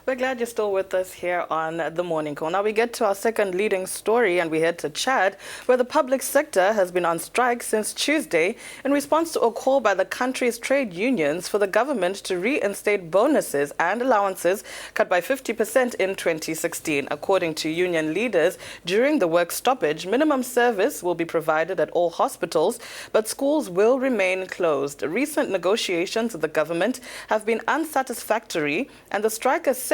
We're glad you're still with us here on The Morning Call. Now we get to our second leading story and we head to Chad, where the public sector has been on strike since Tuesday in response to a call by the country's trade unions for the government to reinstate bonuses and allowances cut by 50% in 2016. According to union leaders, during the work stoppage, minimum service will be provided at all hospitals, but schools will remain closed. Recent negotiations with the government have been unsatisfactory, and the strikers say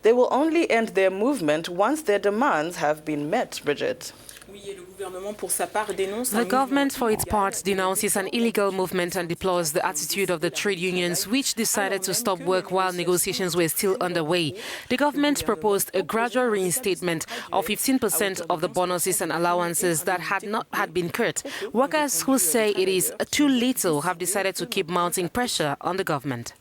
they will only end their movement once their demands have been met. Bridget. The government, for its part, denounces an illegal movement and deplores the attitude of the trade unions, which decided to stop work while negotiations were still underway. The government proposed a gradual reinstatement of 15% of the bonuses and allowances that had been cut. Workers who say it is too little have decided to keep mounting pressure on the government.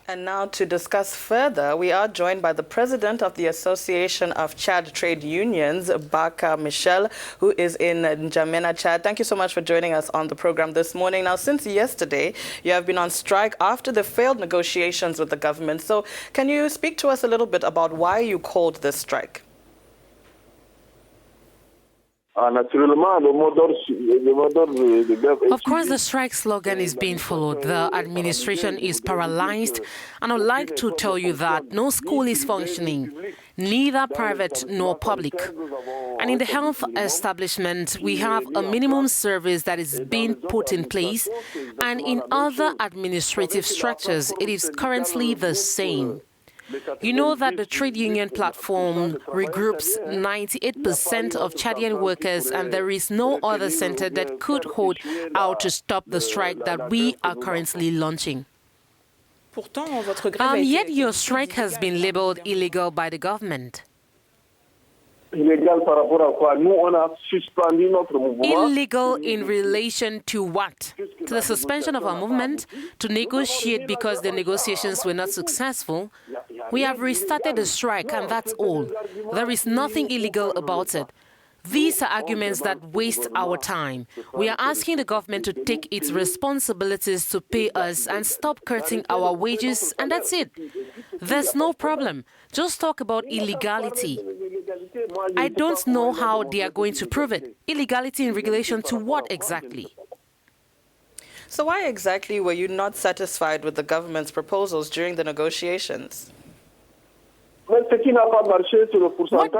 And now to discuss further, we are joined by the president of the Association of Chad Trade Unions, Barka Michel, who is in N'Djamena, Chad. Thank you so much for joining us on the program this morning. Now, since yesterday, you have been on strike after the failed negotiations with the government. So can you speak to us a little bit about why you called this strike? Of course, the strike slogan is being followed. The administration is paralyzed, and I'd like to tell you that no school is functioning, neither private nor public. And in the health establishment, we have a minimum service that is being put in place, and in other administrative structures, it is currently the same. You know that the trade union platform regroups 98% of Chadian workers, and there is no other center that could hold out to stop the strike that we are currently launching. Yet your strike has been labeled illegal by the government. Illegal in relation to what? To the suspension of our movement, to negotiate because the negotiations were not successful. We have restarted the strike, and that's all. There is nothing illegal about it. These are arguments that waste our time. We are asking the government to take its responsibilities to pay us and stop cutting our wages, and that's it. There's no problem. Just talk about illegality. I don't know how they are going to prove it. Illegality in relation to what exactly? So why exactly were you not satisfied with the government's proposals during the negotiations? What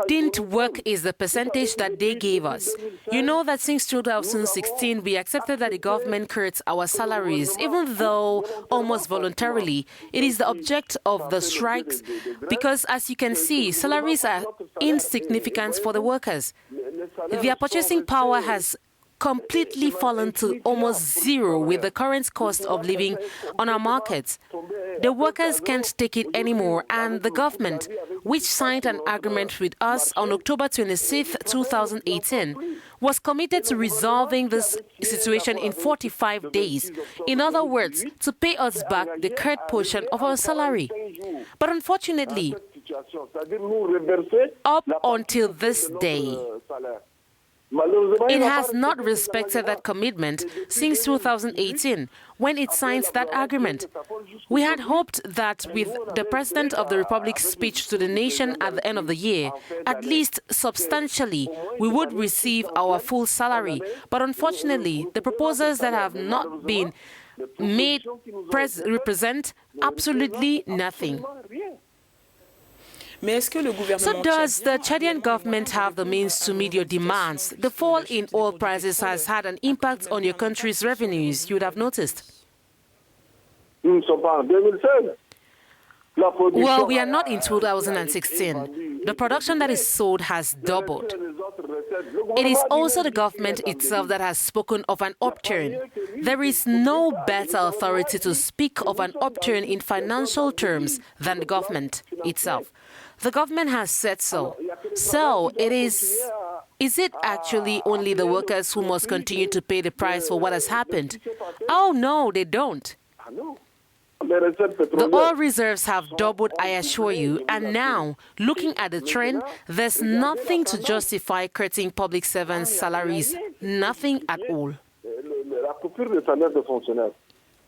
didn't work is the percentage that they gave us. You know that since 2016, we accepted that the government cuts our salaries, even though almost voluntarily. It is the object of the strikes because, as you can see, salaries are insignificant for the workers. Their purchasing power has completely fallen to almost zero with the current cost of living on our markets. The workers can't take it anymore, and the government, which signed an agreement with us on October 26, 2018, was committed to resolving this situation in 45 days. In other words, to pay us back the cut portion of our salary. But unfortunately, up until this day, it has not respected that commitment since 2018, when it signed that agreement. We had hoped that with the President of the Republic's speech to the nation at the end of the year, at least substantially, we would receive our full salary. But unfortunately, the proposals that have not been made represent absolutely nothing. So does the Chadian government have the means to meet your demands? The fall in oil prices has had an impact on your country's revenues, you would have noticed. Well, we are not in 2016. The production that is sold has doubled. It is also the government itself that has spoken of an upturn. There is no better authority to speak of an upturn in financial terms than the government itself. The government has said so. So is it actually only the workers who must continue to pay the price for what has happened? Oh, no, they don't. The oil reserves have doubled, I assure you, and now, looking at the trend, there's nothing to justify cutting public servants' salaries, nothing at all.